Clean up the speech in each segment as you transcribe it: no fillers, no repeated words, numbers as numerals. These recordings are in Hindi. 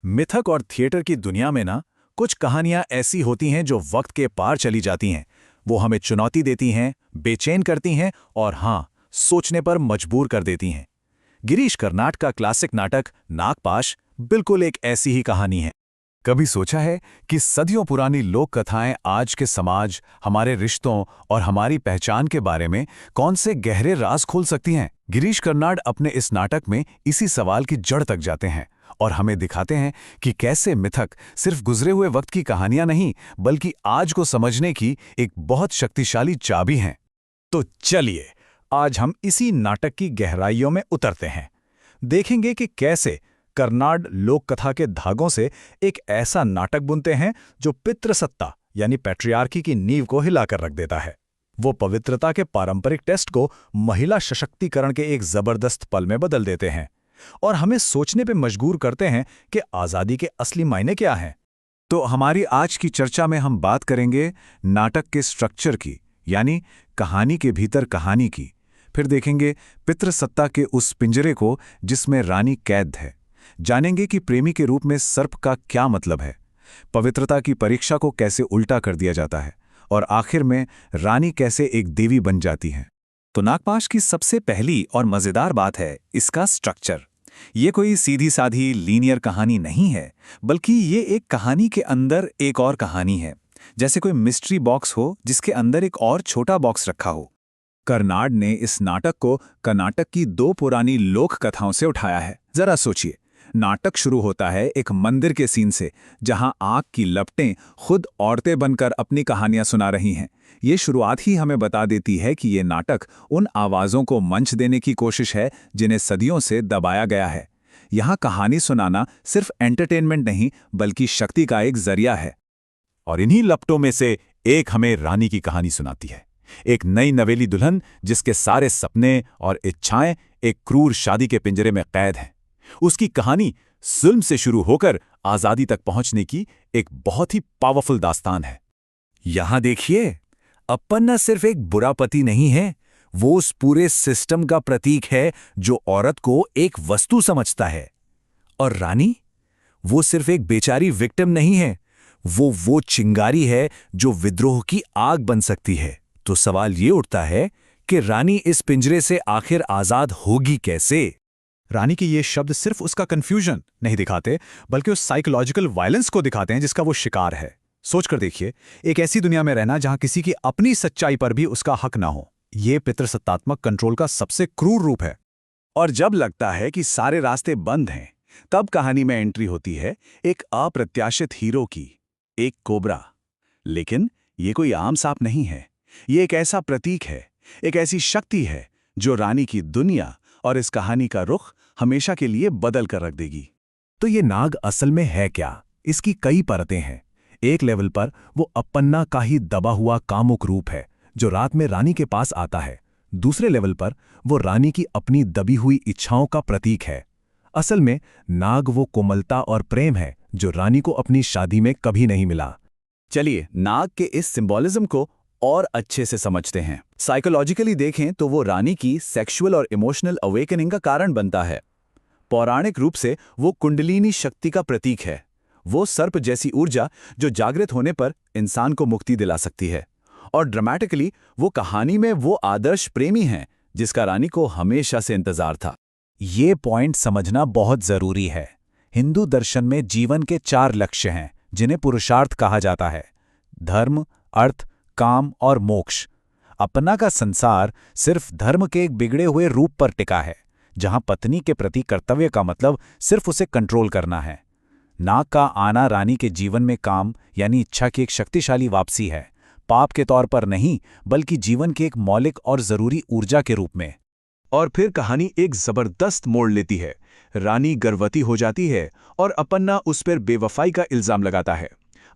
मिथक और थिएटर की दुनिया में ना कुछ कहानियां ऐसी होती हैं जो वक्त के पार चली जाती हैं। वो हमें चुनौती देती हैं, बेचैन करती हैं और हाँ, सोचने पर मजबूर कर देती हैं। गिरीश कर्नाड का क्लासिक नाटक नागपाश बिल्कुल एक ऐसी ही कहानी है। कभी सोचा है कि सदियों पुरानी लोक कथाएं आज के समाज, हमारे रिश्तों और हमारी पहचान के बारे में कौन से गहरे राज खोल सकती हैं? गिरीश कर्नाड अपने इस नाटक में इसी सवाल की जड़ तक जाते हैं और हमें दिखाते हैं कि कैसे मिथक सिर्फ गुजरे हुए वक्त की कहानियां नहीं, बल्कि आज को समझने की एक बहुत शक्तिशाली चाबी हैं। तो चलिए, आज हम इसी नाटक की गहराइयों में उतरते हैं। देखेंगे कि कैसे कर्नाड लोक कथा के धागों से एक ऐसा नाटक बुनते हैं जो पितृसत्ता यानी पैट्रियार्की की नींव को हिलाकर रख देता है। वो पवित्रता के पारंपरिक टेस्ट को महिला सशक्तिकरण के एक जबरदस्त पल में बदल देते हैं और हमें सोचने पे मजबूर करते हैं कि आज़ादी के असली मायने क्या हैं। तो हमारी आज की चर्चा में हम बात करेंगे नाटक के स्ट्रक्चर की, यानी कहानी के भीतर कहानी की। फिर देखेंगे पितृसत्ता के उस पिंजरे को जिसमें रानी कैद है। जानेंगे कि प्रेमी के रूप में सर्प का क्या मतलब है, पवित्रता की परीक्षा को कैसे उल्टा कर दिया जाता है और आखिर में रानी कैसे एक देवी बन जाती है। तो नागपाश की सबसे पहली और मजेदार बात है इसका स्ट्रक्चर। ये कोई सीधी साधी लीनियर कहानी नहीं है, बल्कि ये एक कहानी के अंदर एक और कहानी है, जैसे कोई मिस्ट्री बॉक्स हो जिसके अंदर एक और छोटा बॉक्स रखा हो। कर्नाड ने इस नाटक को कर्नाटक की दो पुरानी लोक कथाओं से उठाया है। जरा सोचिए, नाटक शुरू होता है एक मंदिर के सीन से, जहां आग की लपटें खुद औरतें बनकर अपनी कहानियां सुना रही हैं। ये शुरुआत ही हमें बता देती है कि ये नाटक उन आवाज़ों को मंच देने की कोशिश है जिन्हें सदियों से दबाया गया है। यहाँ कहानी सुनाना सिर्फ एंटरटेनमेंट नहीं, बल्कि शक्ति का एक जरिया है। और इन्हीं लपटों में से एक हमें रानी की कहानी सुनाती है, एक नई नवेली दुल्हन जिसके सारे सपने और इच्छाएं एक क्रूर शादी के पिंजरे में कैद हैं। उसकी कहानी जुल्म से शुरू होकर आज़ादी तक पहुंचने की एक बहुत ही पावरफुल दास्तान है। यहां देखिए, अप्पन्ना सिर्फ एक बुरा पति नहीं है, वो उस पूरे सिस्टम का प्रतीक है जो औरत को एक वस्तु समझता है। और रानी, वो सिर्फ एक बेचारी विक्टिम नहीं है, वो चिंगारी है जो विद्रोह की आग बन सकती है। तो सवाल ये उठता है कि रानी इस पिंजरे से आखिर आजाद होगी कैसे? रानी के ये शब्द सिर्फ उसका कंफ्यूजन नहीं दिखाते, बल्कि उस साइकोलॉजिकल वायलेंस को दिखाते हैं जिसका वो शिकार है। सोचकर देखिए, एक ऐसी दुनिया में रहना जहां किसी की अपनी सच्चाई पर भी उसका हक ना हो, ये पितृसत्तात्मक कंट्रोल का सबसे क्रूर रूप है। और जब लगता है कि सारे रास्ते बंद हैं, तब कहानी में एंट्री होती है एक अप्रत्याशित हीरो की, एक कोबरा। लेकिन ये कोई आम सांप नहीं है, ये एक ऐसा प्रतीक है, एक ऐसी शक्ति है जो रानी की दुनिया और इस कहानी का रुख हमेशा के लिए बदल कर रख देगी। तो ये नाग असल में है क्या? इसकी कई परतें हैं। एक लेवल पर वो अप्पन्ना का ही दबा हुआ कामुक रूप है जो रात में रानी के पास आता है। दूसरे लेवल पर वो रानी की अपनी दबी हुई इच्छाओं का प्रतीक है। असल में नाग वो कोमलता और प्रेम है जो रानी को अपनी शादी में कभी नहीं मिला। चलिए, नाग के इस सिंबॉलिज्म को और अच्छे से समझते हैं। साइकोलॉजिकली देखें तो वो रानी की सेक्सुअल और इमोशनल अवेकनिंग का कारण बनता है। पौराणिक रूप से वो कुंडलिनी शक्ति का प्रतीक है, वो सर्प जैसी ऊर्जा जो जागृत होने पर इंसान को मुक्ति दिला सकती है। और ड्रामेटिकली वो कहानी में वो आदर्श प्रेमी हैं जिसका रानी को हमेशा से इंतजार था। ये पॉइंट समझना बहुत जरूरी है। हिंदू दर्शन में जीवन के 4 लक्ष्य हैं जिन्हें पुरुषार्थ कहा जाता है: धर्म, अर्थ, काम और मोक्ष। अप्पन्ना का संसार सिर्फ धर्म के एक बिगड़े हुए रूप पर टिका है, जहां पत्नी के प्रति कर्तव्य का मतलब सिर्फ उसे कंट्रोल करना है। नाग का आना रानी के जीवन में काम यानी इच्छा की एक शक्तिशाली वापसी है, पाप के तौर पर नहीं, बल्कि जीवन की एक मौलिक और जरूरी ऊर्जा के रूप में। और फिर कहानी एक जबरदस्त मोड़ लेती है। रानी गर्भवती हो जाती है और अप्पन्ना उस पर बेवफाई का इल्जाम लगाता है।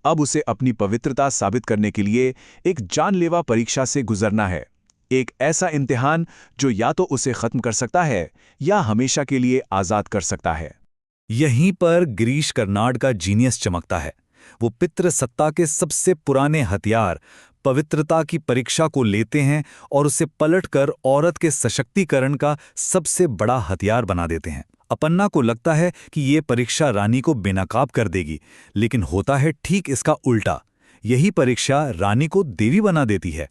अब उसे अपनी पवित्रता साबित करने के लिए एक जानलेवा परीक्षा से गुजरना है, एक ऐसा इम्तिहान जो या तो उसे खत्म कर सकता है या हमेशा के लिए आजाद कर सकता है। यहीं पर गिरीश कर्नाड का जीनियस चमकता है। वो पितृसत्ता के सबसे पुराने हथियार पवित्रता की परीक्षा को लेते हैं और उसे पलटकर औरत के सशक्तिकरण का सबसे बड़ा हथियार बना देते हैं। अपन्ना को लगता है कि ये परीक्षा रानी को बेनकाब कर देगी, लेकिन होता है ठीक इसका उल्टा। यही परीक्षा रानी को देवी बना देती है।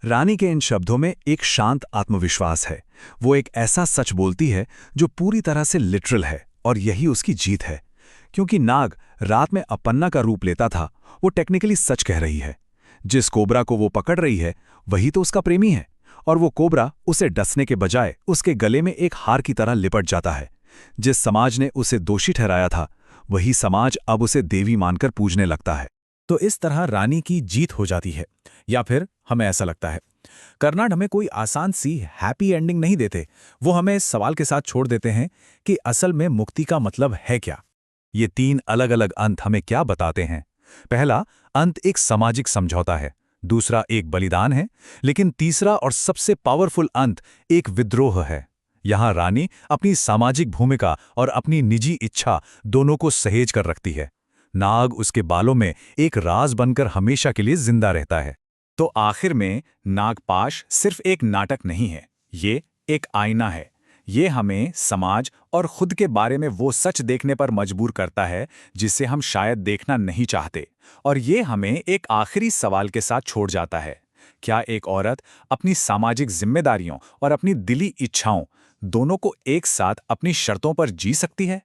रानी के इन शब्दों में एक शांत आत्मविश्वास है। वो एक ऐसा सच बोलती है जो पूरी तरह से लिटरल है, और यही उसकी जीत है। क्योंकि नाग रात में अपन्ना का रूप लेता था, वो टेक्निकली सच कह रही है। जिस कोबरा को वो पकड़ रही है वही तो उसका प्रेमी है, और वो कोबरा उसे डसने के बजाय उसके गले में एक हार की तरह लिपट जाता है। जिस समाज ने उसे दोषी ठहराया था, वही समाज अब उसे देवी मानकर पूजने लगता है। तो इस तरह रानी की जीत हो जाती है, या फिर हमें ऐसा लगता है। कर्नाड हमें कोई आसान सी हैप्पी एंडिंग नहीं देते, वो हमें इस सवाल के साथ छोड़ देते हैं कि असल में मुक्ति का मतलब है क्या। ये 3 अलग-अलग अंत हमें क्या बताते हैं? पहला अंत एक सामाजिक समझौता है, दूसरा एक बलिदान है, लेकिन तीसरा और सबसे पावरफुल अंत एक विद्रोह है। यहाँ रानी अपनी सामाजिक भूमिका और अपनी निजी इच्छा दोनों को सहेज कर रखती है। नाग उसके बालों में एक राज बनकर हमेशा के लिए जिंदा रहता है। तो आखिर में नागपाश सिर्फ एक नाटक नहीं है, ये एक आईना है। ये हमें समाज और खुद के बारे में वो सच देखने पर मजबूर करता है जिसे हम शायद देखना नहीं चाहते। और ये हमें एक आखिरी सवाल के साथ छोड़ जाता है, क्या एक औरत अपनी सामाजिक जिम्मेदारियों और अपनी दिली इच्छाओं दोनों को एक साथ अपनी शर्तों पर जी सकती है?